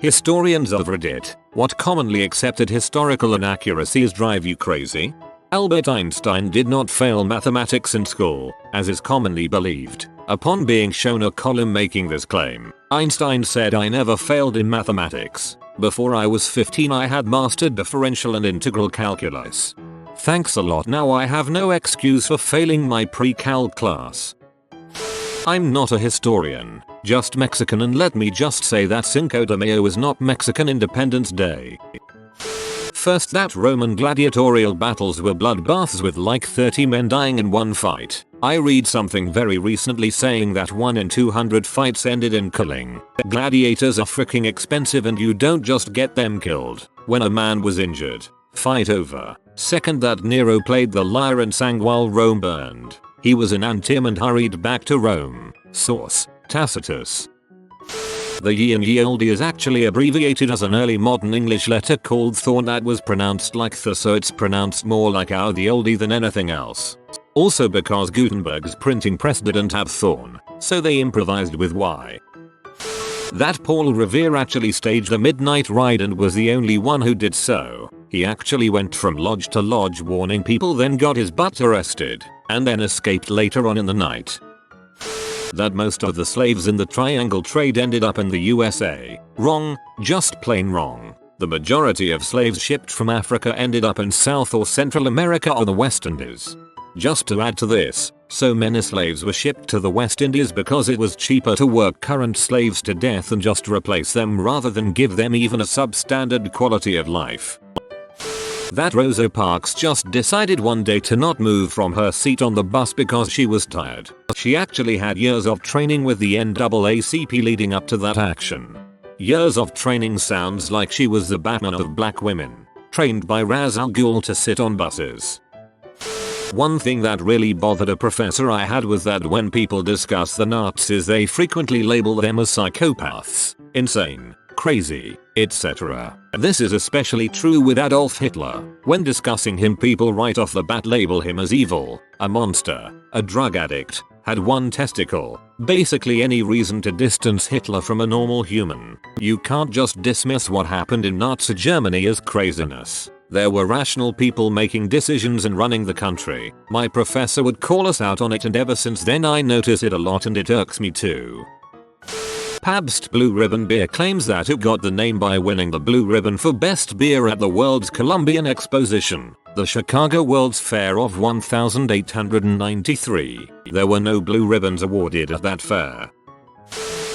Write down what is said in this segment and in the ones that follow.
Historians of Reddit, what commonly accepted historical inaccuracies drive you crazy? Albert Einstein did not fail mathematics in school, as is commonly believed. Upon being shown a column making this claim, Einstein said, "I never failed in mathematics. Before I was 15 I had mastered differential and integral calculus. Thanks a lot, now I have no excuse for failing my pre-cal class." I'm not a historian, just Mexican, and let me just say that Cinco de Mayo is not Mexican Independence Day. First, that Roman gladiatorial battles were bloodbaths with like 30 men dying in one fight. I read something very recently saying that 1 in 200 fights ended in killing. Gladiators are freaking expensive and you don't just get them killed. When a man was injured, fight over. Second, that Nero played the lyre and sang while Rome burned. He was in Antium and hurried back to Rome. Source: Tacitus. The ye and ye olde is actually abbreviated as an early modern English letter called Thorn that was pronounced like th, so it's pronounced more like our the oldie than anything else. Also because Gutenberg's printing press didn't have Thorn, so they improvised with Y. That Paul Revere actually staged a midnight ride and was the only one who did so. He actually went from lodge to lodge warning people, then got his butt arrested, and then escaped later on in the night. That most of the slaves in the triangle trade ended up in the USA. Wrong, just plain wrong. The majority of slaves shipped from Africa ended up in South or Central America or the West Indies. Just to add to this, so many slaves were shipped to the West Indies because it was cheaper to work current slaves to death and just replace them rather than give them even a substandard quality of life. That Rosa Parks just decided one day to not move from her seat on the bus because she was tired. She actually had years of training with the NAACP leading up to that action. Years of training sounds like she was the Batman of black women, trained by Ra's al Ghul to sit on buses. One thing that really bothered a professor I had was that when people discuss the Nazis they frequently label them as psychopaths, insane, crazy, etc. This is especially true with Adolf Hitler. When discussing him, people right off the bat label him as evil, a monster, a drug addict, had one testicle, basically any reason to distance Hitler from a normal human. You can't just dismiss what happened in Nazi Germany as craziness. There were rational people making decisions and running the country. My professor would call us out on it, and ever since then I notice it a lot and it irks me too. Pabst Blue Ribbon beer claims that it got the name by winning the Blue Ribbon for best beer at the World's Columbian Exposition, the Chicago World's Fair of 1893. There were no blue ribbons awarded at that fair.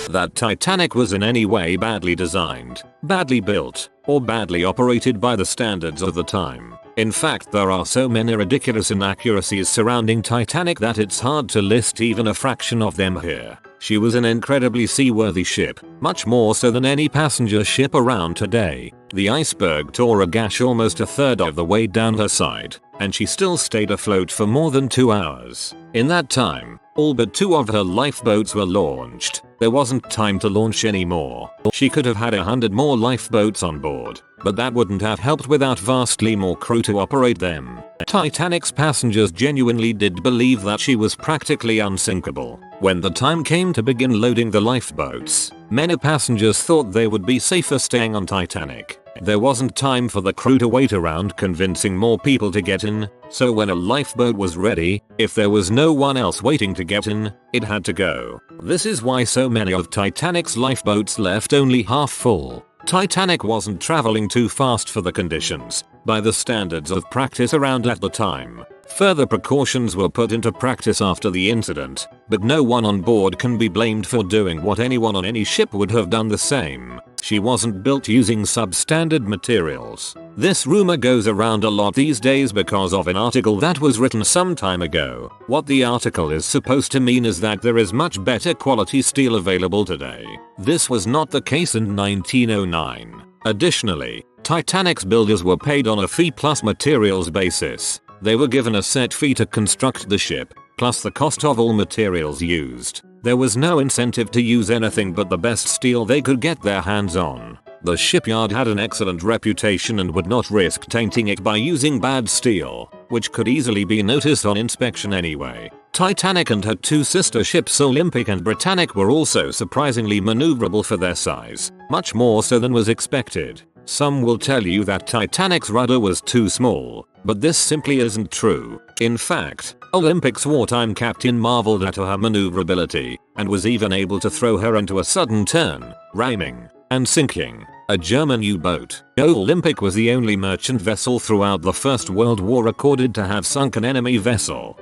That Titanic was in any way badly designed, badly built, or badly operated by the standards of the time. In fact, there are so many ridiculous inaccuracies surrounding Titanic that it's hard to list even a fraction of them here. She was an incredibly seaworthy ship, much more so than any passenger ship around today. The iceberg tore a gash almost a third of the way down her side, and she still stayed afloat for more than 2 hours. In that time, all but 2 of her lifeboats were launched. There wasn't time to launch any more. She could have had 100 more lifeboats on board, but that wouldn't have helped without vastly more crew to operate them. Titanic's passengers genuinely did believe that she was practically unsinkable. When the time came to begin loading the lifeboats, many passengers thought they would be safer staying on Titanic. There wasn't time for the crew to wait around convincing more people to get in, so when a lifeboat was ready, if there was no one else waiting to get in, it had to go. This is why so many of Titanic's lifeboats left only half full. Titanic wasn't traveling too fast for the conditions, by the standards of practice around at the time. Further precautions were put into practice after the incident, but no one on board can be blamed for doing what anyone on any ship would have done the same. She wasn't built using substandard materials. This rumor goes around a lot these days because of an article that was written some time ago. What the article is supposed to mean is that there is much better quality steel available today. This was not the case in 1909. Additionally, Titanic's builders were paid on a fee plus materials basis. They were given a set fee to construct the ship, plus the cost of all materials used. There was no incentive to use anything but the best steel they could get their hands on. The shipyard had an excellent reputation and would not risk tainting it by using bad steel, which could easily be noticed on inspection anyway. Titanic and her two sister ships Olympic and Britannic were also surprisingly maneuverable for their size, much more so than was expected. Some will tell you that Titanic's rudder was too small, but this simply isn't true. In fact, Olympic's wartime captain marveled at her maneuverability, and was even able to throw her into a sudden turn, ramming and sinking a German U-boat. Olympic was the only merchant vessel throughout the First World War recorded to have sunk an enemy vessel.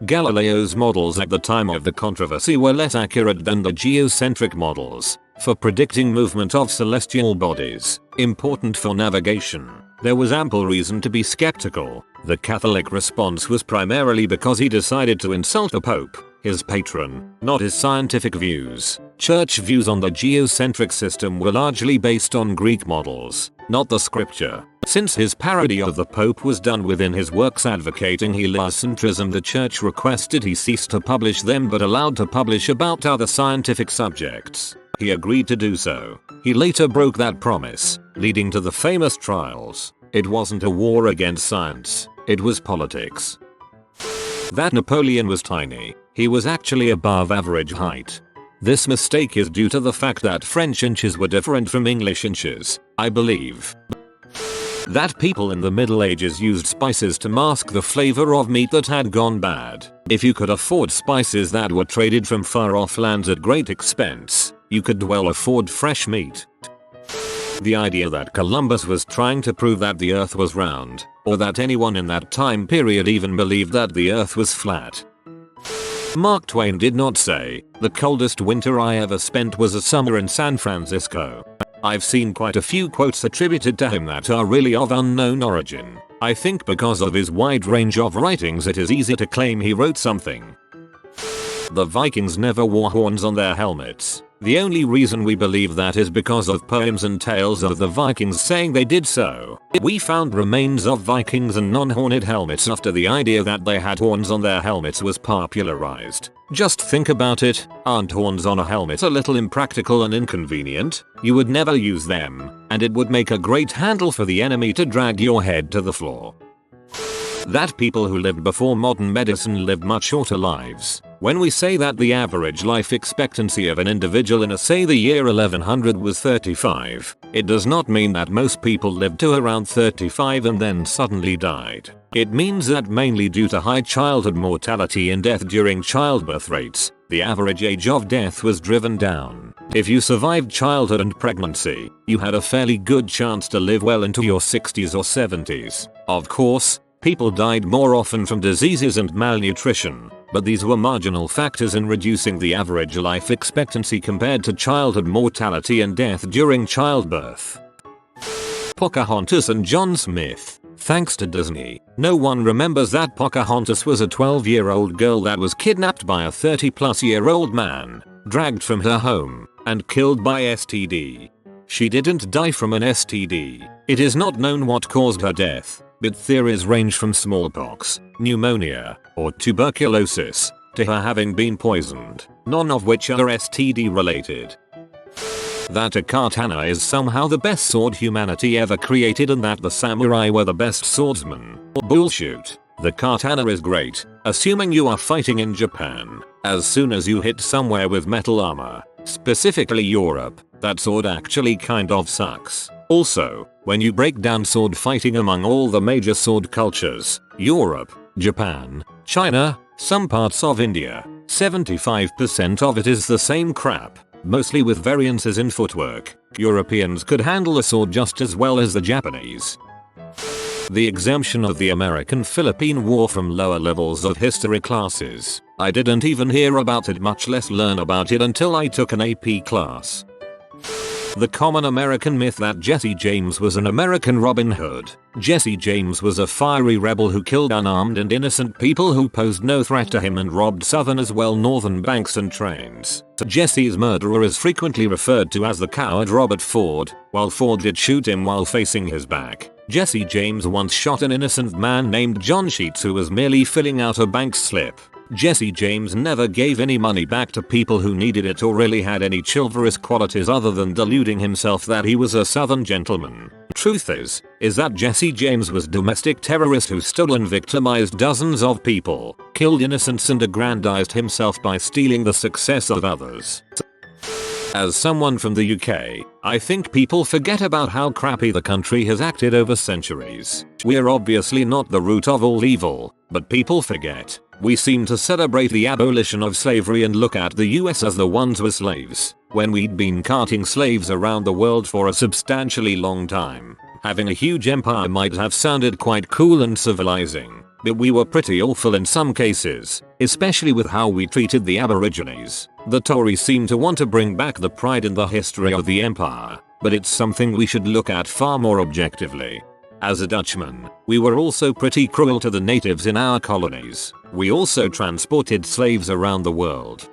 Galileo's models at the time of the controversy were less accurate than the geocentric models for predicting movement of celestial bodies, important for navigation. There was ample reason to be skeptical. The Catholic response was primarily because he decided to insult the Pope, his patron, not his scientific views. Church views on the geocentric system were largely based on Greek models, not the scripture. Since his parody of the Pope was done within his works advocating heliocentrism, the church requested he cease to publish them but allowed to publish about other scientific subjects. He agreed to do so. He later broke that promise, leading to the famous trials. It wasn't a war against science, it was politics. That Napoleon was tiny. He was actually above average height. This mistake is due to the fact that French inches were different from English inches, I believe. That people in the Middle Ages used spices to mask the flavor of meat that had gone bad. If you could afford spices that were traded from far off lands at great expense, you could well afford fresh meat. The idea that Columbus was trying to prove that the earth was round, or that anyone in that time period even believed that the earth was flat. Mark Twain did not say, "The coldest winter I ever spent was a summer in San Francisco." I've seen quite a few quotes attributed to him that are really of unknown origin. I think because of his wide range of writings it is easy to claim he wrote something. The Vikings never wore horns on their helmets. The only reason we believe that is because of poems and tales of the Vikings saying they did so. We found remains of Vikings and non-horned helmets after the idea that they had horns on their helmets was popularized. Just think about it, aren't horns on a helmet a little impractical and inconvenient? You would never use them, and it would make a great handle for the enemy to drag your head to the floor. That people who lived before modern medicine lived much shorter lives. When we say that the average life expectancy of an individual in say the year 1100 was 35, it does not mean that most people lived to around 35 and then suddenly died. It means that mainly due to high childhood mortality and death during childbirth rates, the average age of death was driven down. If you survived childhood and pregnancy, you had a fairly good chance to live well into your 60s or 70s. Of course, people died more often from diseases and malnutrition, but these were marginal factors in reducing the average life expectancy compared to childhood mortality and death during childbirth. Pocahontas and John Smith. Thanks to Disney, no one remembers that Pocahontas was a 12-year-old girl that was kidnapped by a 30-plus-year-old man, dragged from her home, and killed by STD. She didn't die from an STD. It is not known what caused her death, but theories range from smallpox, pneumonia, or tuberculosis, to her having been poisoned, none of which are STD related. That a katana is somehow the best sword humanity ever created and that the samurai were the best swordsmen. Bullshit. The katana is great, assuming you are fighting in Japan. As soon as you hit somewhere with metal armor, specifically Europe, that sword actually kind of sucks. Also, when you break down sword fighting among all the major sword cultures, Europe, Japan, China, some parts of India, 75% of it is the same crap, mostly with variances in footwork. Europeans could handle a sword just as well as the Japanese. The exemption of the American-Philippine War from lower levels of history classes. I didn't even hear about it, much less learn about it until I took an AP class. The common American myth that Jesse James was an American Robin Hood. Jesse James was a fiery rebel who killed unarmed and innocent people who posed no threat to him and robbed Southern as well northern banks and trains. Jesse's murderer is frequently referred to as the coward Robert Ford, while Ford did shoot him while facing his back. Jesse James once shot an innocent man named John Sheets who was merely filling out a bank slip. Jesse James never gave any money back to people who needed it or really had any chivalrous qualities other than deluding himself that he was a Southern gentleman. Truth is that Jesse James was domestic terrorist who stole and victimized dozens of people, killed innocents and aggrandized himself by stealing the success of others. As someone from the UK, I think people forget about how crappy the country has acted over centuries. We're obviously not the root of all evil, but people forget. We seem to celebrate the abolition of slavery and look at the US as the ones with slaves, when we'd been carting slaves around the world for a substantially long time. Having a huge empire might have sounded quite cool and civilizing, but we were pretty awful in some cases, especially with how we treated the Aborigines. The Tories seem to want to bring back the pride in the history of the empire, but it's something we should look at far more objectively. As a Dutchman, we were also pretty cruel to the natives in our colonies. We also transported slaves around the world.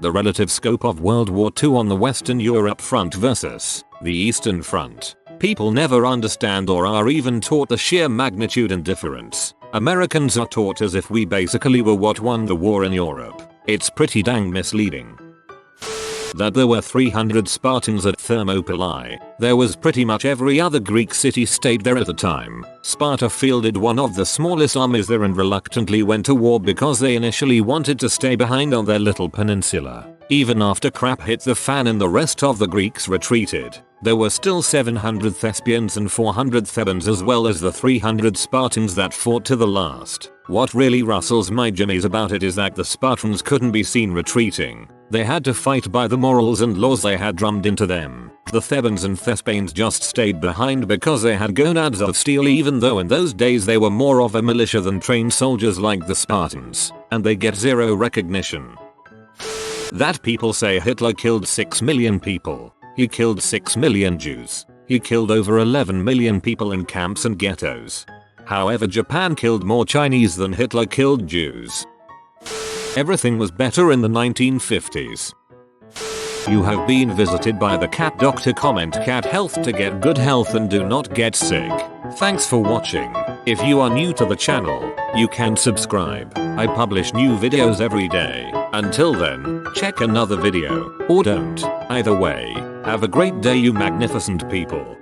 The relative scope of World War II on the Western Europe front versus the Eastern Front. People never understand or are even taught the sheer magnitude and difference. Americans are taught as if we basically were what won the war in Europe. It's pretty dang misleading. That there were 300 Spartans at Thermopylae. There was pretty much every other Greek city-state there at the time. Sparta fielded one of the smallest armies there and reluctantly went to war because they initially wanted to stay behind on their little peninsula. Even after crap hit the fan and the rest of the Greeks retreated, there were still 700 Thespians and 400 Thebans as well as the 300 Spartans that fought to the last. What really rustles my jimmies about it is that the Spartans couldn't be seen retreating. They had to fight by the morals and laws they had drummed into them. The Thebans and Thespians just stayed behind because they had gonads of steel, even though in those days they were more of a militia than trained soldiers like the Spartans, and they get zero recognition. That people say Hitler killed 6 million people. He killed 6 million Jews. He killed over 11 million people in camps and ghettos. However, Japan killed more Chinese than Hitler killed Jews. Everything was better in the 1950s. You have been visited by the cat doctor. Comment cat health to get good health and do not get sick. Thanks for watching. If you are new to the channel, you can subscribe. I publish new videos every day. Until then, check another video, or don't. Either way, have a great day you magnificent people.